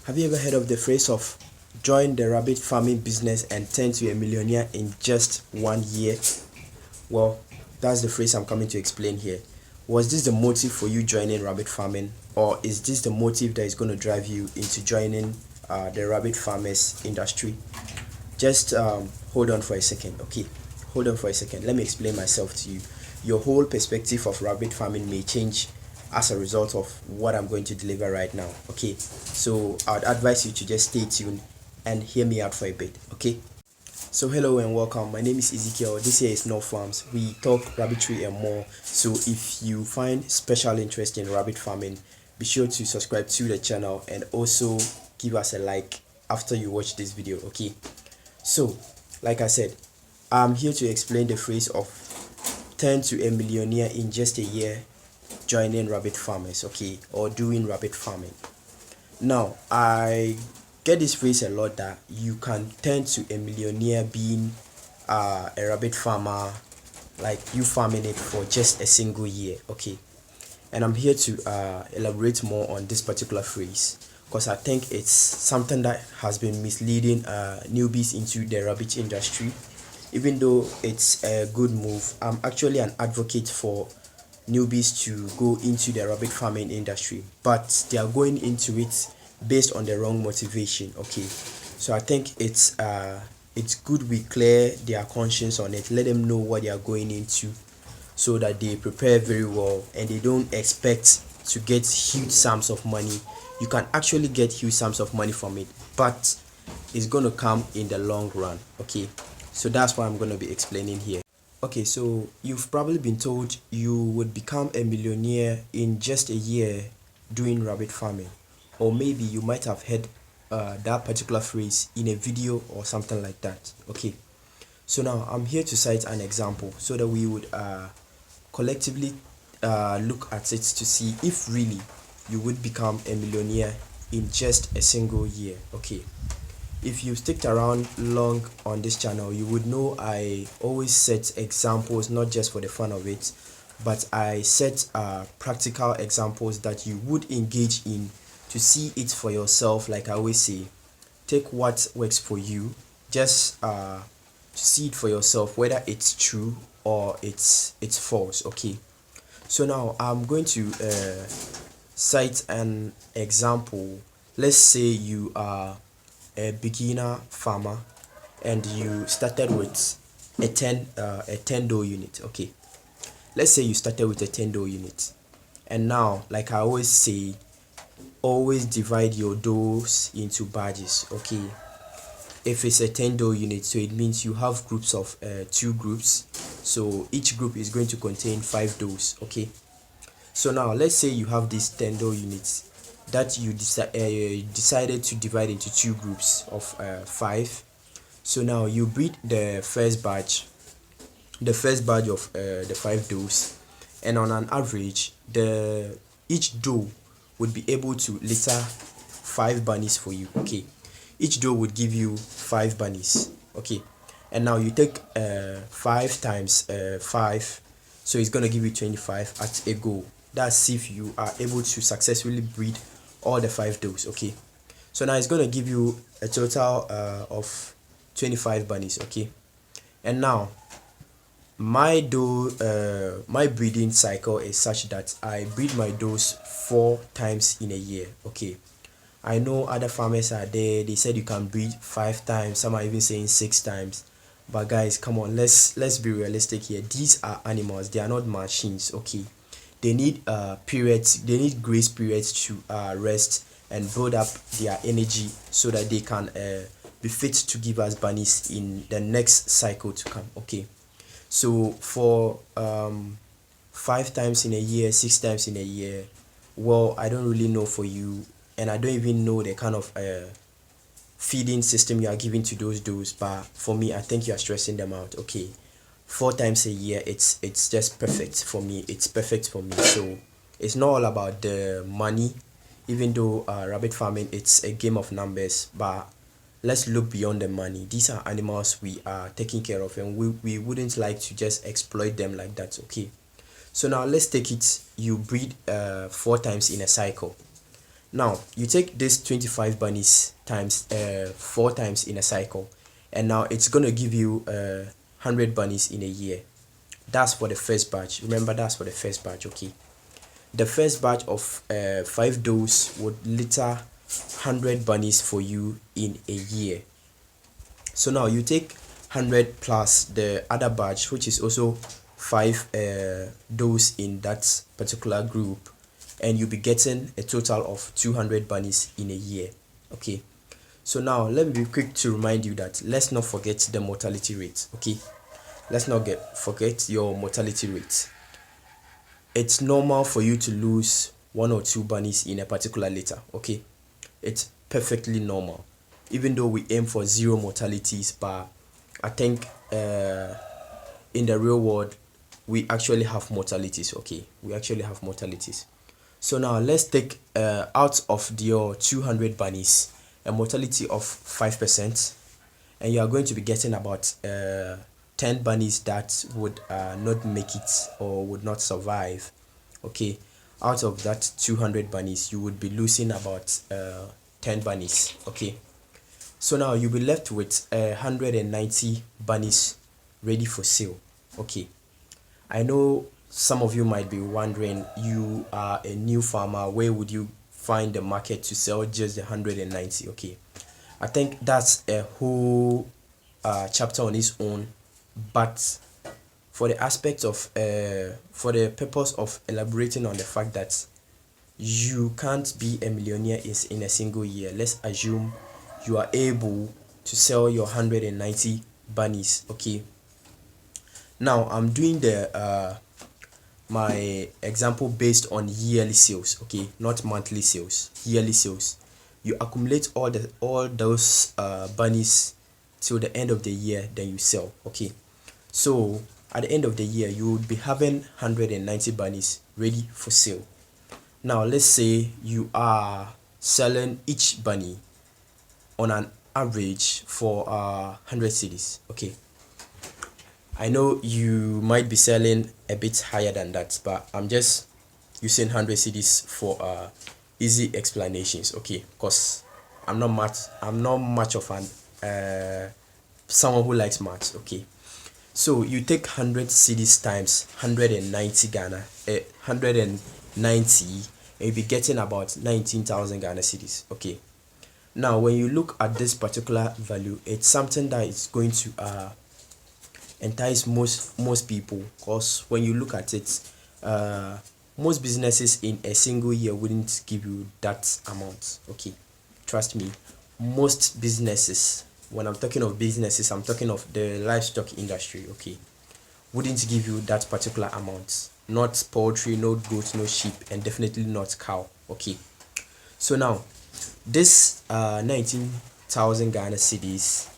Have you ever heard of the phrase of join the rabbit farming business and turn to a millionaire in just 1 year? Well, that's the phrase I'm coming to explain here. Was this the motive for you joining rabbit farming, or is this the motive that is going to drive you into joining the rabbit farmers industry? Just hold on for a second, okay? Hold on for a second. Let me explain myself to you. Your whole perspective of rabbit farming may change as a result of what I'm going to deliver right now, okay? So I'd advise you to just stay tuned and hear me out for a bit, okay? So hello and welcome. My name is Ezekiel. This here is North Farms. We talk rabbitry and more. So if you find special interest in rabbit farming, be sure to subscribe to the channel and also give us a like after you watch this video, okay? So, like I said, I'm here to explain the phrase of turn to a millionaire in just a year joining rabbit farmers, okay, or doing rabbit farming. Now, I get this phrase a lot that you can turn to a millionaire being a rabbit farmer, like you farming it for just a single year, okay. And I'm here to elaborate more on this particular phrase because I think it's something that has been misleading newbies into the rabbit industry. Even though it's a good move, I'm actually an advocate for newbies to go into the rabbit farming industry, but they are going into it based on the wrong motivation, okay. So I think it's good we clear their conscience on it, let them know what they are going into so that they prepare very well and they don't expect to get huge sums of money. You can actually get huge sums of money from it, but it's going to come in the long run, okay. So that's what I'm going to be explaining here. Okay, so you've probably been told you would become a millionaire in just a year doing rabbit farming, or maybe you might have heard that particular phrase in a video or something like that, okay. So now I'm here to cite an example so that we would collectively look at it to see if really you would become a millionaire in just a single year, okay. If you sticked around long on this channel, you would know I always set examples not just for the fun of it, but I set practical examples that you would engage in to see it for yourself. Like I always say, take what works for you, just to see it for yourself whether it's true or it's false, okay. So now I'm going to cite an example. Let's say you are a beginner farmer and you started with a 10 doe unit, okay. Let's say you started with a 10 doe unit, and now, like I always say, always divide your does into badges, okay. If it's a 10 doe unit, so it means you have groups of 2 groups, so each group is going to contain 5 does, okay. So now let's say you have these 10 doe units that you decided to divide into 2 groups of 5. So now you breed the first batch of the 5 does, and on an average each doe would be able to litter 5 bunnies for you, okay. Each doe would give you 5 bunnies, okay. And now you take 5 times 5, so it's gonna give you 25 at a go. That's if you are able to successfully breed all the 5 does, okay. So now it's going to give you a total of 25 bunnies, okay. And now my breeding cycle is such that I breed my does 4 times in a year, okay. I know other farmers are there, they said you can breed 5 times, some are even saying 6 times, but guys, come on, let's be realistic here. These are animals, they are not machines, okay. They need periods, they need grace periods to rest and build up their energy so that they can be fit to give us bunnies in the next cycle to come, okay. So for 5 times in a year, 6 times in a year, well, I don't really know for you, and I don't even know the kind of feeding system you are giving to those does, but for me, I think you are stressing them out, okay. 4 times a year, it's just perfect for me. It's perfect for me. So it's not all about the money, even though rabbit farming, it's a game of numbers, but let's look beyond the money. These are animals we are taking care of, and we wouldn't like to just exploit them like that, okay. So now let's take it, you breed 4 times in a cycle. Now you take this 25 bunnies times 4 times in a cycle, and now it's gonna give you 100 bunnies in a year. That's for the first batch. Remember, that's for the first batch. Okay, the first batch of 5 does would litter 100 bunnies for you in a year. So now you take 100 plus the other batch, which is also 5 does in that particular group, and you'll be getting a total of 200 bunnies in a year. Okay, so now let me be quick to remind you that let's not forget the mortality rate. Okay, let's not forget your mortality rate. It's normal for you to lose 1 or 2 bunnies in a particular litter. Okay, it's perfectly normal, even though we aim for 0 mortalities, but I think in the real world we actually have mortalities. Okay, we actually have mortalities. So now let's take out of your 200 bunnies a mortality of 5%, and you are going to be getting about 10 bunnies that would not make it or would not survive. Okay, out of that 200 bunnies you would be losing about 10 bunnies. Okay, so now you'll be left with 190 bunnies ready for sale. Okay, I know some of you might be wondering, you are a new farmer, where would you find the market to sell just the 190? Okay, I think that's a whole chapter on its own, but for the aspect of for the purpose of elaborating on the fact that you can't be a millionaire is in a single year, let's assume you are able to sell your 190 bunnies. Okay, now I'm doing the my example based on yearly sales. Okay, not monthly sales, yearly sales. You accumulate all those bunnies till the end of the year, then you sell. Okay, so at the end of the year you would be having 190 bunnies ready for sale. Now let's say you are selling each bunny on an average for 100 cedis. Okay, I know you might be selling a bit higher than that, but I'm just using 100 cedis for easy explanations. Okay, because I'm not much of an someone who likes maths. Okay, so you take 100 cedis times 190 Ghana 190, and you'll be getting about 19,000 Ghana cedis. Okay, now when you look at this particular value, it's something that is going to entice most people, because when you look at it, most businesses in a single year wouldn't give you that amount. Okay, trust me, most businesses, when I'm talking of businesses, I'm talking of the livestock industry. Okay, wouldn't give you that particular amount. Not poultry, no goats, no sheep, and definitely not cow. Okay, so now this 19,000 Ghana cedis,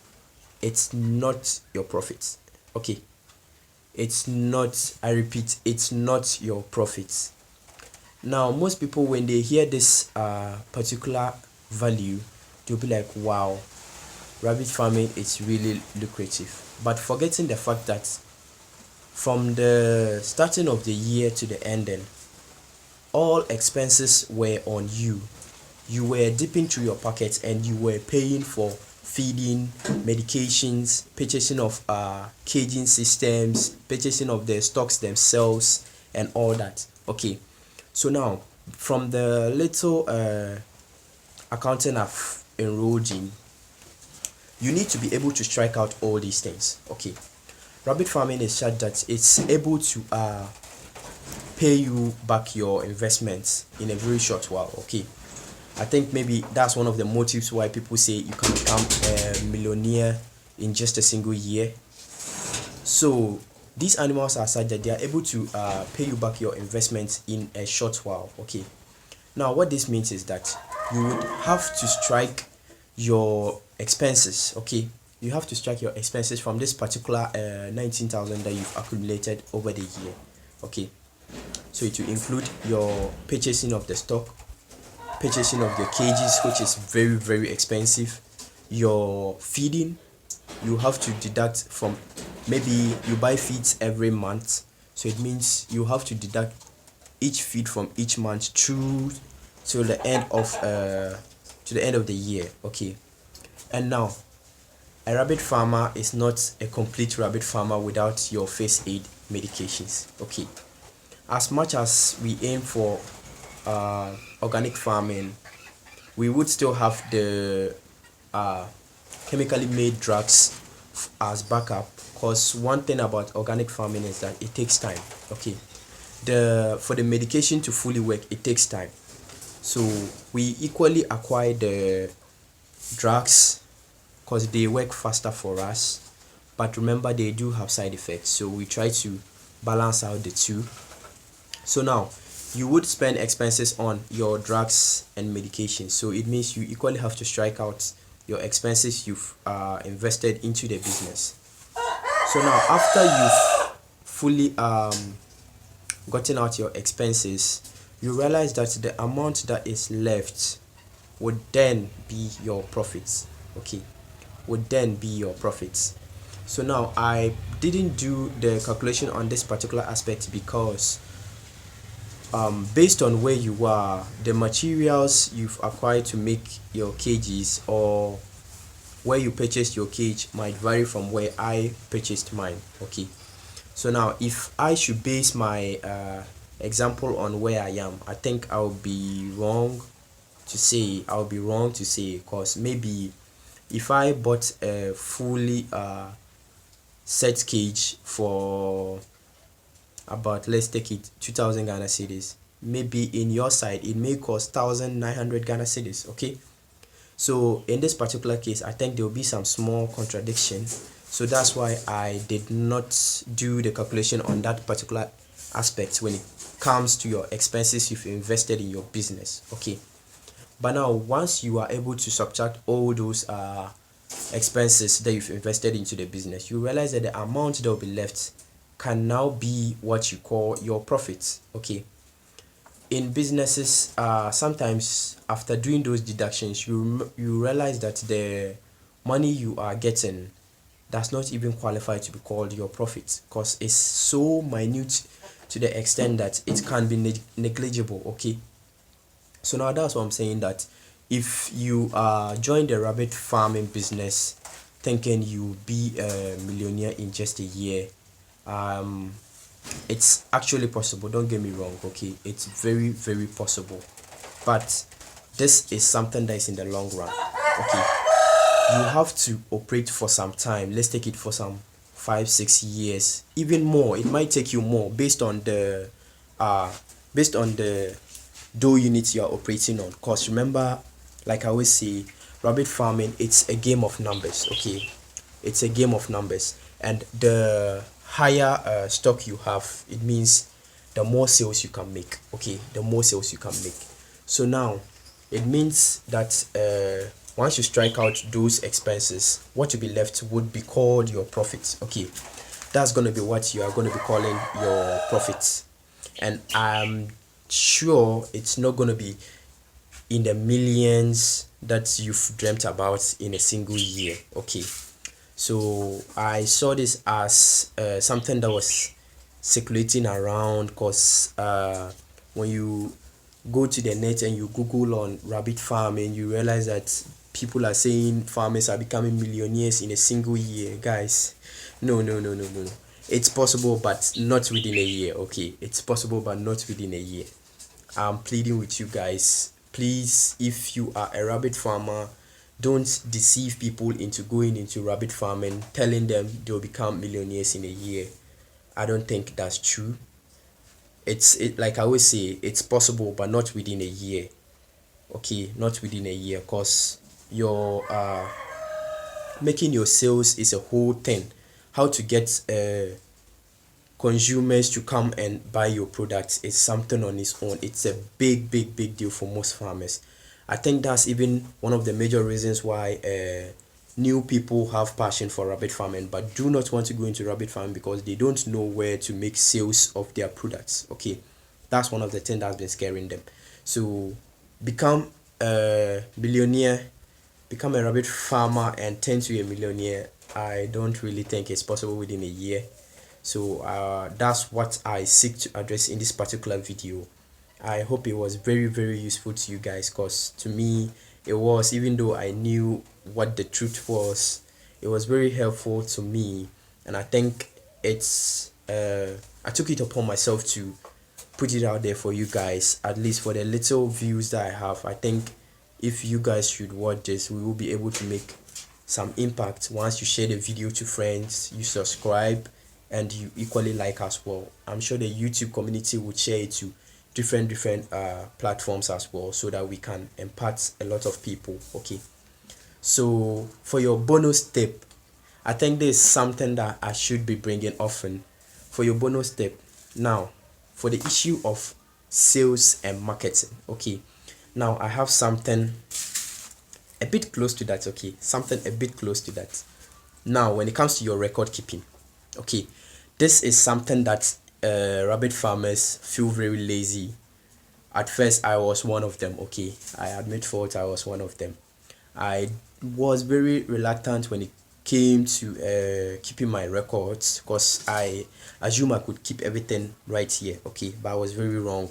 it's not your profit. Okay, it's not, I repeat, it's not your profit. Now most people, when they hear this particular value, they'll be like, wow, rabbit farming is really lucrative, but forgetting the fact that from the starting of the year to the ending, all expenses were on you. You were dipping through your pockets and you were paying for feeding, medications, purchasing of caging systems, purchasing of the stocks themselves, and all that. Okay, so now from the little accounting I've enrolled in, you need to be able to strike out all these things. Okay, rabbit farming is such that it's able to pay you back your investments in a very short while. Okay, I think maybe that's one of the motives why people say you can become a millionaire in just a single year. So these animals are such that they are able to pay you back your investments in a short while. Okay, now what this means is that you would have to strike your expenses. Okay, you have to strike your expenses from this particular 19,000 that you've accumulated over the year. Okay, so it will include your purchasing of the stock, purchasing of your cages, which is very expensive, your feeding. You have to deduct from, maybe you buy feeds every month, so it means you have to deduct each feed from each month through till the end of the year. Okay, and now a rabbit farmer is not a complete rabbit farmer without your first aid medications. Okay, as much as we aim for organic farming, we would still have the chemically made drugs as backup, because one thing about organic farming is that it takes time. Okay, for the medication to fully work, it takes time. So we equally acquire the drugs because they work faster for us, but remember they do have side effects, so we try to balance out the two. So now you would spend expenses on your drugs and medication, so it means you equally have to strike out your expenses you've invested into the business. So now after you've fully gotten out your expenses, you realize that the amount that is left would then be your profits. Okay, would then be your profits. So now I didn't do the calculation on this particular aspect because based on where you are, the materials you've acquired to make your cages or where you purchased your cage might vary from where I purchased mine. Okay, so now if I should base my example on where I am, I think I'll be wrong to say, because maybe if I bought a fully set cage for about, let's take it, 2000 Ghana cedis, maybe in your side it may cost 1900 Ghana cedis. Okay, so in this particular case I think there will be some small contradiction, so that's why I did not do the calculation on that particular aspect when it comes to your expenses you've invested in your business. Okay, but now once you are able to subtract all those expenses that you've invested into the business, you realize that the amount that will be left can now be what you call your profits. Okay, in businesses, sometimes after doing those deductions, you realize that the money you are getting does not even qualify to be called your profit, because it's so minute to the extent that it can be negligible. Okay, so now that's what I'm saying, that if you join the rabbit farming business thinking you'll be a millionaire in just a year, it's actually possible, don't get me wrong. Okay, it's very very possible, but this is something that is in the long run. Okay, you have to operate for some time. Let's take it for some 5-6 years, even more. It might take you more based on the dough units you are operating on, because remember, like I always say, rabbit farming, it's a game of numbers. Okay, it's a game of numbers, and the higher stock you have, it means the more sales you can make. Okay, the more sales you can make. So now it means that once you strike out those expenses, what will be left would be called your profits. Okay, that's going to be what you are going to be calling your profits, and I'm sure it's not going to be in the millions that you've dreamt about in a single year. Okay, so I saw this as something that was circulating around, because when you go to the net and you Google on rabbit farming, you realize that people are saying farmers are becoming millionaires in a single year. Guys, no, no, no, no, no. It's possible, but not within a year. Okay, it's possible, but not within a year. I'm pleading with you guys, please, if you are a rabbit farmer, don't deceive people into going into rabbit farming telling them they'll become millionaires in a year. I don't think that's true. Like I always say, it's possible, but not within a year. Okay, not within a year, because your making your sales is a whole thing. How to get consumers to come and buy your products is something on its own. It's a big big big deal for most farmers. I think that's even one of the major reasons why new people have passion for rabbit farming but do not want to go into rabbit farming, because they don't know where to make sales of their products. Okay, that's one of the things that's been scaring them. So become a billionaire, become a rabbit farmer and turn to a millionaire, I don't really think it's possible within a year. So that's what I seek to address in this particular video. I hope it was very, very useful to you guys, because to me it was, even though I knew what the truth was, it was very helpful to me. And I think I took it upon myself to put it out there for you guys, at least for the little views that I have. I think if you guys should watch this, we will be able to make some impact once you share the video to friends, you subscribe, and you equally like as well. I'm sure the YouTube community would share it to different platforms as well, so that we can impart a lot of people. Okay, so for your bonus tip, I think there's something that I should be bringing often. For your bonus tip, now for the issue of sales and marketing. Okay, now I have something a bit close to that. Okay, something a bit close to that. Now when it comes to your record keeping, okay, this is something that rabbit farmers feel very lazy. At first I was one of them. Okay, I admit fault, I was one of them. I was very reluctant when it came to keeping my records, because I assume I could keep everything right here. Okay, but I was very wrong.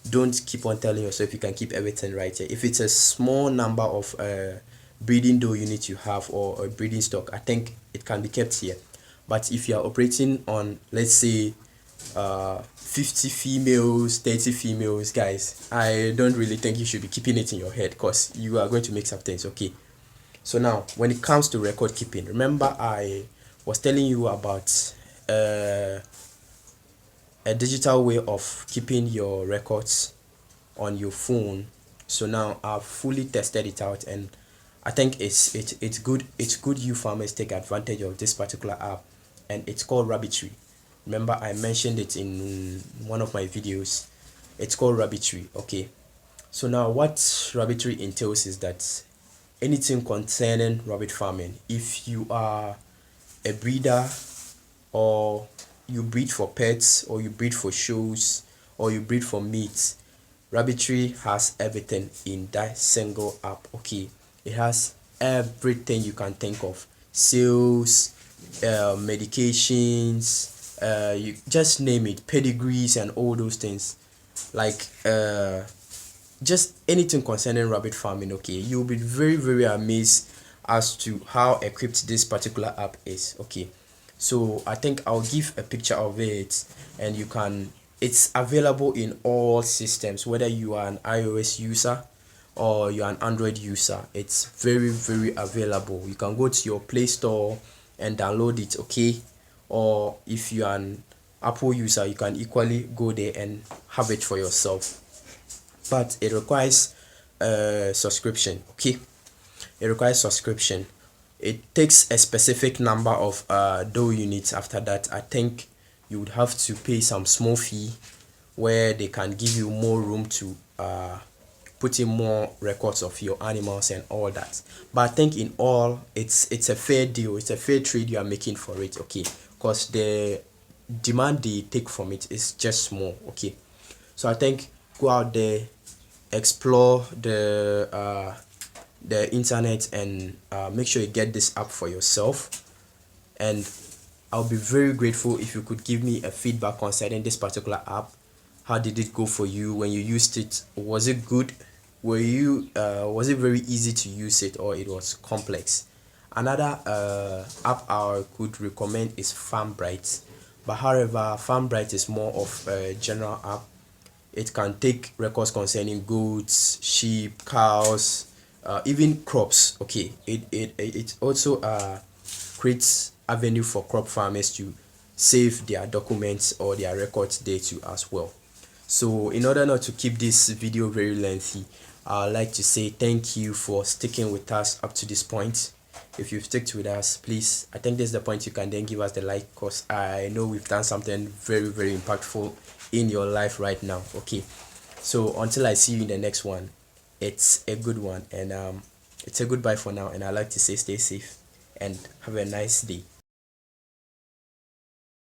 Don't keep on telling yourself you can keep everything right here. If it's a small number of breeding doe units you have, or a breeding stock, I think it can be kept here. But if you are operating on, let's say, 50 females, 30 females, guys, I don't really think you should be keeping it in your head, because you are going to make some things. Okay, so now when it comes to record keeping, remember I was telling you about a digital way of keeping your records on your phone. So now I've fully tested it out, and I think it's good. It's good you farmers take advantage of this particular app, and it's called Rabbitry. Remember I mentioned it in one of my videos. It's called Rabbitry. Okay, so now what Rabbitry entails is that anything concerning rabbit farming, if you are a breeder, or you breed for pets, or you breed for shows, or you breed for meat, Rabbitry has everything in that single app. Okay, it has everything you can think of: sales, medications, you just name it, pedigrees and all those things, like just anything concerning rabbit farming. Okay, you'll be very, very amazed as to how equipped this particular app is. Okay, so I think I'll give a picture of it, and you can, it's available in all systems, whether you are an iOS user or you're an Android user. It's very, very available. You can go to your Play Store and download it. Okay, or if you're an Apple user, you can equally go there and have it for yourself, but it requires subscription. Okay, it requires subscription. It takes a specific number of doe units. After that, I think you would have to pay some small fee, where they can give you more room to put in more records of your animals and all that. But I think in all, it's a fair deal, it's a fair trade you are making for it. Okay, because the demand they take from it is just small. Okay, so I think go out there, explore the internet, and make sure you get this app for yourself. And I'll be very grateful if you could give me a feedback concerning this particular app. How did it go for you when you used it? Was it good? Were you was it very easy to use it, or it was complex? Another app I could recommend is FarmBright, but however, FarmBright is more of a general app. It can take records concerning goats, sheep, cows, even crops. Okay, it also creates avenue for crop farmers to save their documents or their records there too as well. So in order not to keep this video very lengthy, I'd like to say thank you for sticking with us up to this point. If you've stuck with us, please, I think this is the point you can then give us the like, because I know we've done something very, very impactful in your life right now. Okay, so until I see you in the next one, it's a good one, and it's a goodbye for now, and I like to say stay safe and have a nice day.